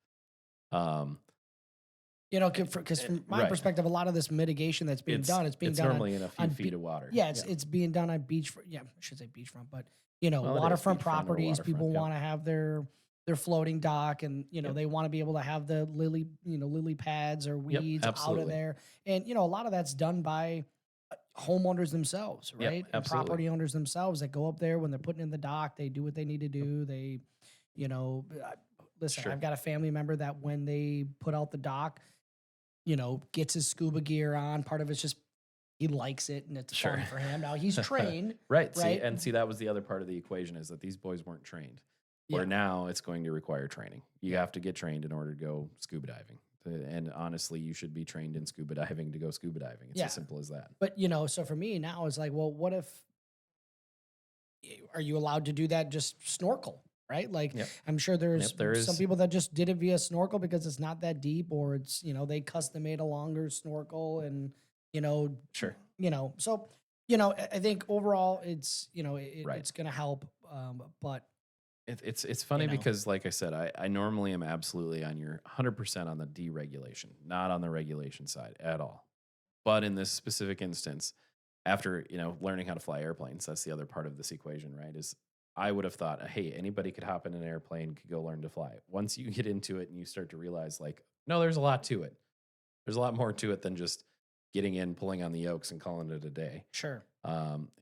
You know, because from my Right. perspective, a lot of this mitigation that's being done, it's being done normally in a few on feet of water. yeah, it's being done on I should say beachfront, but you know, Well, it is waterfront beachfront or properties. waterfront, People yep. want to have their floating dock, and you know, Yep. they want to be able to have the lily pads or weeds out of absolutely. there, and you know, a lot of that's done by homeowners themselves, Yep, right? And absolutely. property owners themselves that go up there when they're putting in the dock, they do what they need to do. They, you know, listen, Sure. I've got a family member that when they put out the dock, you know, gets his scuba gear on. Part of it's just he likes it and it's Sure. fun for him. Now he's trained. Right. See, right? and see, that was the other part of the equation is that these boys weren't trained. Where Yeah. now it's going to require training. You have to get trained in order to go scuba diving. And honestly, you should be trained in scuba diving to go scuba diving. It's Yeah. as simple as that. But you know, so for me now it's like, well, what if are you allowed to do that just snorkel? Right? Like Yep. I'm sure there's there some is. people that just did it via snorkel because it's not that deep, or it's, you know, they custom made a longer snorkel and Sure. so I think overall it's Right. it's gonna help. But It's funny know. because, like I said, I normally am absolutely on your 100% on the deregulation, not on the regulation side at all. But in this specific instance, after learning how to fly airplanes, that's the other part of this equation, right? Is I would have thought, hey, anybody could hop in an airplane, could go learn to fly. Once you get into it and you start to realize, like, no, there's a lot to it. There's a lot more to it than just getting in, pulling on the yokes, and calling it a day. sure.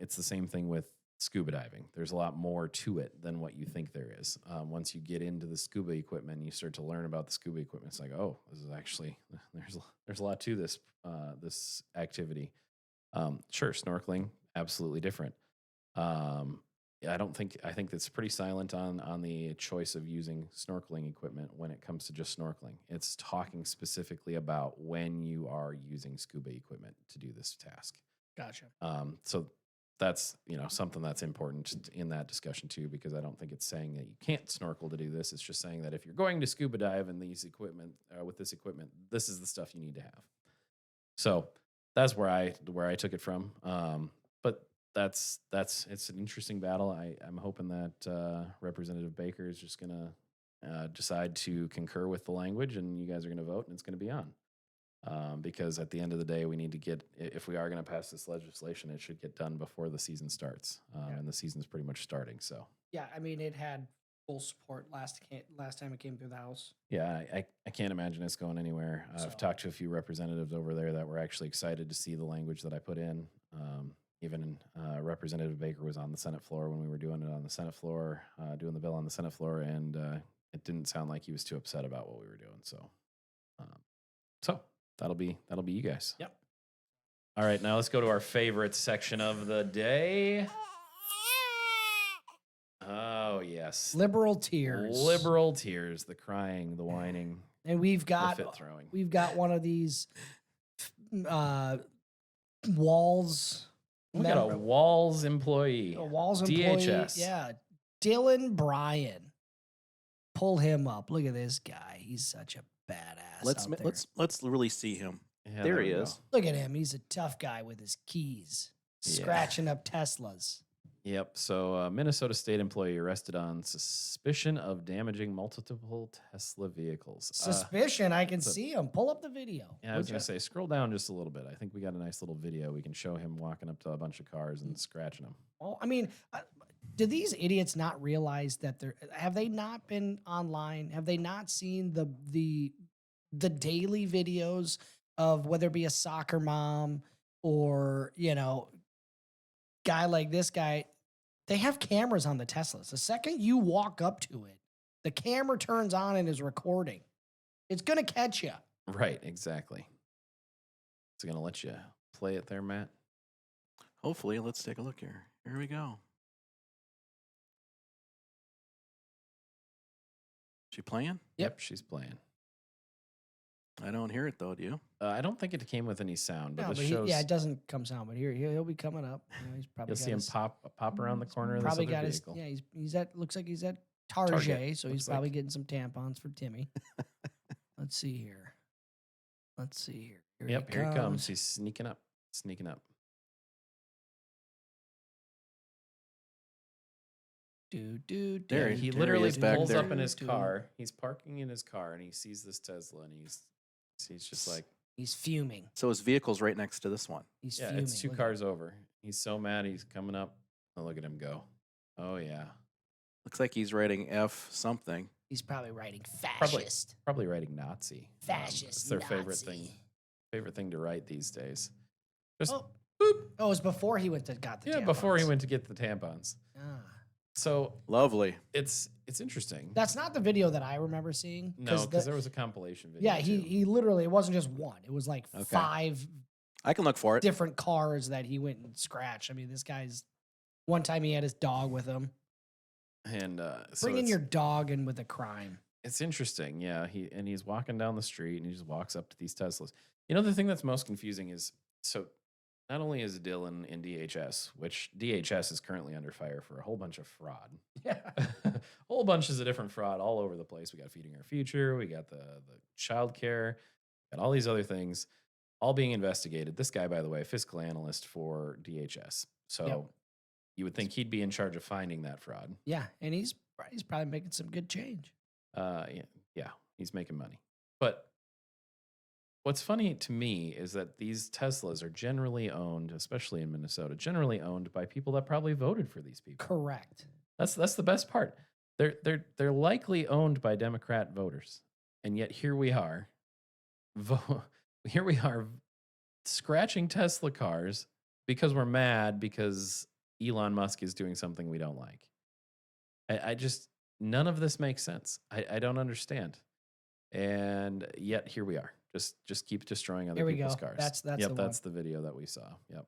It's the same thing with scuba diving. There's a lot more to it than what you think there is. Once you get into the scuba equipment and you start to learn about the scuba equipment, it's like, oh, this is actually there's a lot to this this activity. Sure, snorkeling, absolutely different. I think it's pretty silent on the choice of using snorkeling equipment when it comes to just snorkeling. It's talking specifically about when you are using scuba equipment to do this task. Gotcha. So that's something that's important in that discussion too, because I don't think it's saying that you can't snorkel to do this. It's just saying that if you're going to scuba dive in these equipment with this equipment, this is the stuff you need to have. So that's where I took it from. But it's an interesting battle. I'm hoping that Representative Baker is just gonna decide to concur with the language, and you guys are gonna vote, and it's gonna be on. Because at the end of the day, we need to get, if we are going to pass this legislation, it should get done before the season starts. And the season's pretty much starting. So, Yeah, I mean, it had full support last time it came through the House. yeah, I can't imagine it's going anywhere. So- I've talked to a few representatives over there that were actually excited to see the language that I put in. Even Representative Baker was on the Senate floor when we were doing it on the Senate floor, doing the bill on the Senate floor, and it didn't sound like he was too upset about what we were doing. So that'll be you guys. Yep. All right, now let's go to our favorite section of the day. Oh yes, Liberal tears. liberal tears, the crying, the whining, And we've the got fit throwing. one of these Walz. We got a Walz employee. A Walz employee. DHS. Yeah. Dylan Bryan. Pull him up. Look at this guy. He's such a badass. out there. Let's really see him. Yeah, there he we is. go. Look at him. He's a tough guy with his keys, Yeah. scratching up Teslas. Yep. So, Minnesota state employee arrested on suspicion of damaging multiple Tesla vehicles. Suspicion. I can so- see him. Pull up the video. Yeah, I was Would going ya? to say, scroll down just a little bit. I think we got a nice little video. We can show him walking up to a bunch of cars and scratching them. Well, I mean, do these idiots not realize that have they not been online? Have they not seen the daily videos of whether it be a soccer mom or, guy like this guy? They have cameras on the Teslas. The second you walk up to it, the camera turns on and is recording. It's going to catch you. Right, exactly. It's going to let you play it there, Matt. Hopefully, let's take a look here. Here we go. She playing? Yep, she's playing. I don't hear it though. Do you? I don't think it came with any sound, but No, this but shows. it doesn't come sound, but he'll be coming up. He's probably You'll got see him his- pop around the corner of this Probably other got vehicle. he's at looks like he's at Target, so he's looks probably like. getting some tampons for Timmy. Let's see here. Yep, here he comes. He's sneaking up. There He he literally is back pulls there. up in his car. He's parking in his car, and he sees this Tesla, and he's He's just like, He's fuming. So his vehicle's right next to this one. He's yeah, fuming. it's 2 Look at cars over. He's so mad. He's coming up. Oh, look at him go. Oh yeah, Looks like he's writing F something. He's probably writing Probably. fascist. probably writing Nazi. Fascist. It's their favorite Nazi. thing to write these days. Just Oh, boop. oh, it was before he went to got the Yeah, before he tampons. went to get the tampons. Ah. So Lovely. it's interesting. That's not the video that I remember seeing. No, because there was a compilation video. yeah, too. he literally, it wasn't just one. It was like Okay. 5 I can look for it. different cars that he went and scratched. I mean, this guy's, one time he had his dog with him. And so Bringing it's, your dog in with a crime. it's interesting. Yeah, he's walking down the street and he just walks up to these Teslas. You know, the thing that's most confusing is, so not only is Dylan in DHS, which DHS is currently under fire for a whole bunch of fraud. Yeah. Whole bunches of different fraud all over the place. We got Feeding Our Future, we got the child care, got all these other things all being investigated. This guy, by the way, fiscal analyst for DHS. So Yep. you would think he'd be in charge of finding that fraud. Yeah. And he's probably making some good change. Yeah, he's making money. But what's funny to me is that these Teslas are generally owned, especially in Minnesota, generally owned by people that probably voted for these people. Correct. That's the best part. They're likely owned by Democrat voters, and yet here we are, scratching Tesla cars because we're mad because Elon Musk is doing something we don't like. I just, none of this makes sense. I don't understand, and yet here we are. Just keep destroying other Here we people's go. cars. That's yep. the That's the video that we saw. Yep.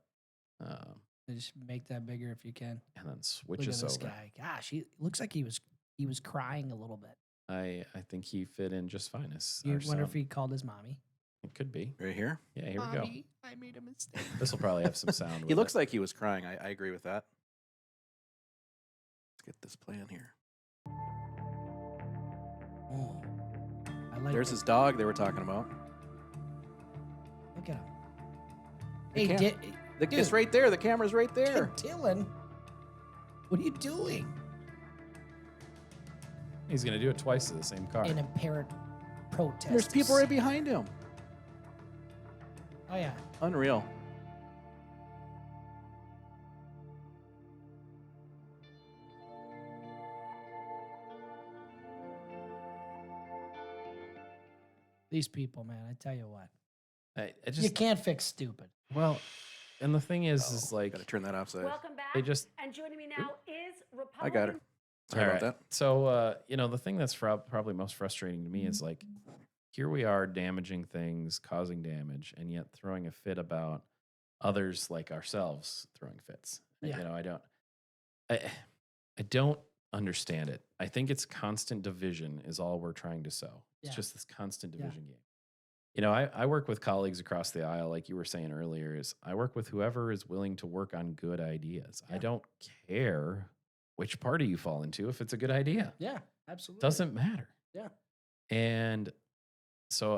Just make that bigger if you can. And then switch Look at us this over. guy. Gosh, he looks like he was crying a little bit. I think he fit in just fine as You our wonder if son. he called his mommy. It could be. Right here. Yeah, here we go. Mommy, I made a mistake. This will probably have some sound. He with looks it. like he was crying. I agree with that. Let's get this plan here. Oh, I like There's it. his dog they were talking about. Look at him. The Hey, cam- dude. It's right there. The camera's right there. Dylan, what are you doing? He's going to do it twice to the same car. An apparent protest. There's people right behind him. Oh yeah. Unreal. These people, man, I tell you what. I just, You can't fix stupid. well, and the thing is like, Gotta turn that off. Side. Welcome back. they just, And joining me now is Republican. I got her. Sorry all about right. that. So, the thing that's probably most frustrating to me is like, here we are damaging things, causing damage, and yet throwing a fit about others like ourselves throwing fits. Yeah. I don't understand it. I think it's constant division is all we're trying to sow. It's Yeah. just this constant Yeah. division game. I work with colleagues across the aisle, like you were saying earlier, is I work with whoever is willing to work on good ideas. I Yeah. don't care which party you fall into if it's a good idea. Yeah, absolutely. Doesn't matter. Yeah. And so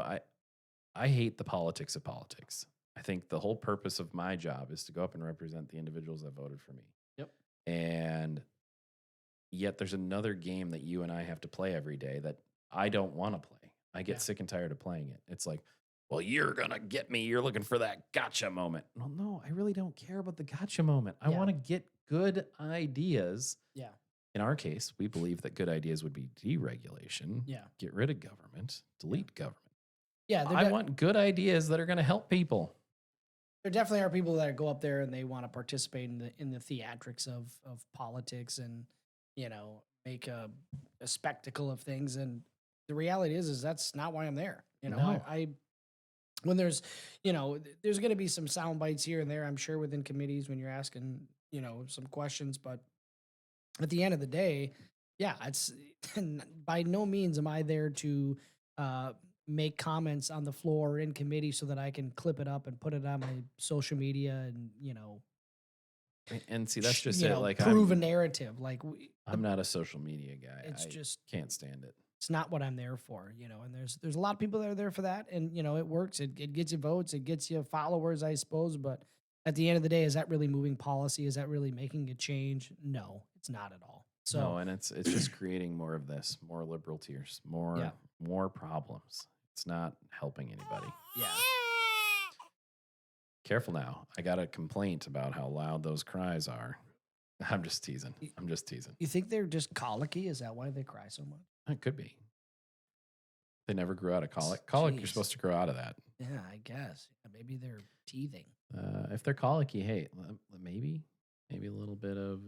I hate the politics of politics. I think the whole purpose of my job is to go up and represent the individuals that voted for me. Yep. And yet there's another game that you and I have to play every day that I don't want to play. I get Yeah. sick and tired of playing it. It's like, well, you're going to get me. You're looking for that gotcha moment. Well, no, I really don't care about the gotcha moment. I Yeah. want to get good ideas. Yeah. In our case, we believe that good ideas would be deregulation, Yeah. get rid of government, delete government. Yeah. I want good ideas that are going to help people. There definitely are people that go up there and they want to participate in the theatrics of politics and, make a spectacle of things. And the reality is that's not why I'm there. No. I when there's, there's going to be some sound bites here and there, I'm sure, within committees when you're asking, some questions. But at the end of the day, yeah, it's by no means am I there to make comments on the floor or in committee so that I can clip it up and put it on my social media and, And see, that's just you it. know, Like prove a narrative. Like I'm not a social media guy. it's I just can't stand it. it's not what I'm there for, and there's a lot of people that are there for that, and it works. It gets you votes, it gets you followers, I suppose, but at the end of the day, is that really moving policy? Is that really making a change? No, it's not at all. So No, and it's just creating more of this, more liberal tiers, more problems. It's not helping anybody. Yeah. Careful now. I got a complaint about how loud those cries are. I'm just teasing. I'm just teasing. You think they're just colicky? Is that why they cry so much? It could be. They never grew out of colic. Colic, you're Jeez. supposed to grow out of that. Yeah, I guess. Maybe they're teething. If they're colicky, hey, maybe a little bit of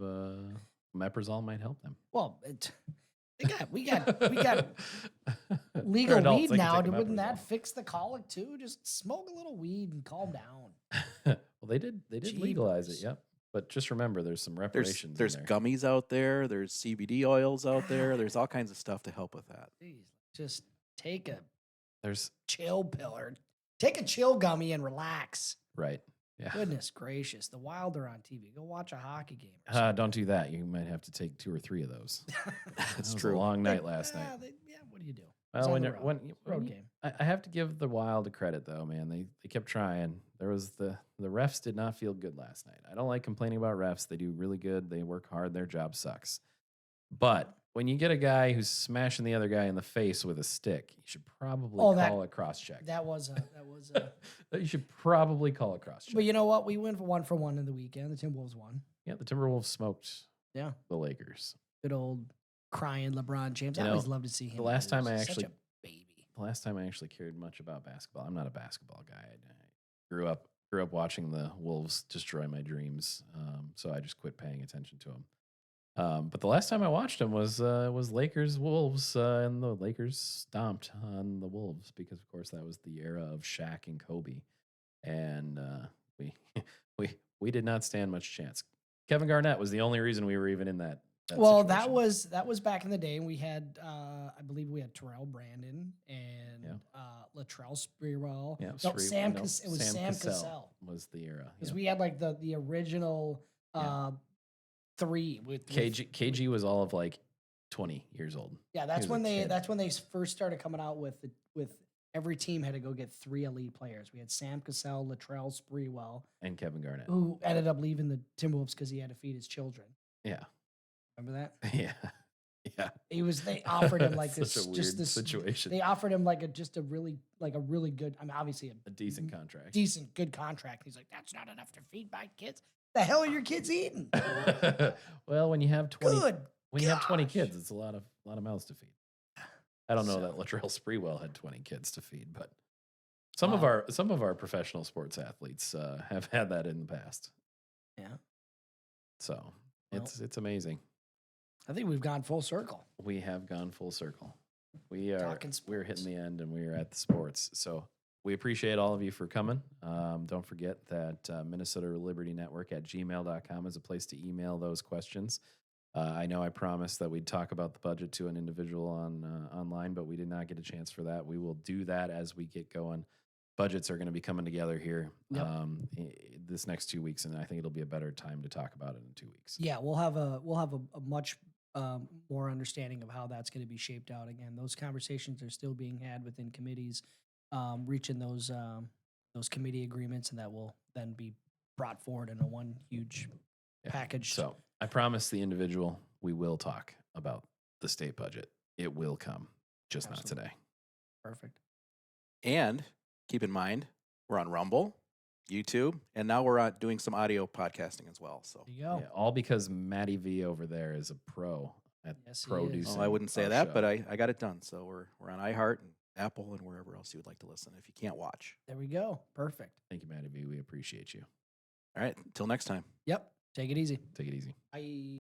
omeprazole might help them. Well, we got legal adults, weed they can now. take Wouldn't that omeprazole. fix the colic too? Just smoke a little weed and calm down. Well, they did legalize it. Jeepers. Yep. But just remember, there's some There's reparations. there's in there. gummies out there. There's CBD oils out there. There's all kinds of stuff to help with that. Jeez, just take a There's chill pill or take a chill gummy and relax. right. Yeah. Goodness gracious, the Wild are on TV. Go watch a hockey game. or something. Don't do that. You might have to take 2 or 3 of those. That's That was true. A long night last night. Yeah, what do you do? It's Well, on when the you're, road. when Road you- game. I have to give the Wild a credit though, man. They kept trying. There was the refs did not feel good last night. I don't like complaining about refs. They do really good. They work hard. Their job sucks. But when you get a guy who's smashing the other guy in the face with a stick, you should probably call a cross check. That was a. You should probably call a cross check. But you know what? We went for one in the weekend. The Timberwolves won. Yeah, the Timberwolves smoked Yeah, the Lakers. good old crying LeBron James. You I know, always love to see him. the last lose. time I He's such actually- a baby. The last time I actually cared much about basketball, I'm not a basketball guy. I grew up watching the Wolves destroy my dreams, so I just quit paying attention to them. But the last time I watched them was Lakers Wolves, and the Lakers stomped on the Wolves because, of course, that was the era of Shaq and Kobe, and we did not stand much chance. Kevin Garnett was the only reason we were even in that. Well, situation. that was back in the day. We had, I believe, we had Terrell Brandon and Latrell Sprewell. Yeah, No, Sprewell, no, it was Sam Cassell. was the era. Because yeah. we had like the original Yeah. 3 with KG was all of like 20 years old. Yeah, that's was a when kid. they first started coming out with every team had to go get 3 elite players. We had Sam Cassell, Latrell Sprewell, And Kevin Garnett. who ended up leaving the Timberwolves because he had to feed his children. Yeah. Remember that? Yeah. Yeah. They offered him like Such this a just weird this situation. They offered him like a really good, I mean obviously A decent contract. decent good contract. He's like, that's not enough to feed my kids. The hell are your kids eating? Well, when you have 20 Good. when you have 20 gosh. kids, it's a lot of mouths to feed. I don't know that Latrell Sprewell had 20 kids to feed, but some of our professional sports athletes have had that in the past. Yeah. So, Well- it's amazing. I think we've gone full circle. We have gone full circle. We're Talking hitting sports. the end and we're at the sports. So we appreciate all of you for coming. Don't forget that Minnesota Liberty Network at gmail.com is a place to email those questions. I know I promised that we'd talk about the budget to an individual online, but we did not get a chance for that. We will do that as we get going. Budgets are going to be coming together here Yep. this next 2 weeks, and I think it'll be a better time to talk about it in 2 weeks. Yeah, we'll have a much more understanding of how that's going to be shaped out. Again, those conversations are still being had within committees, reaching those committee agreements, and that will then be brought forward in a one huge Yeah. package. So I promise the individual we will talk about the state budget. It will come, just Absolutely. not today. Perfect. And keep in mind, we're on Rumble, YouTube, and now we're doing some audio podcasting as well. So There you go. Yeah, all because Matty V over there is a pro at Yes, he producing. is. I wouldn't say our that, show. but I got it done. So we're on iHeart and Apple and wherever else you would like to listen if you can't watch. There we go. Perfect. Thank you, Matty V. We appreciate you. All right, until next time. Yep. Take it easy. Take it easy. Bye.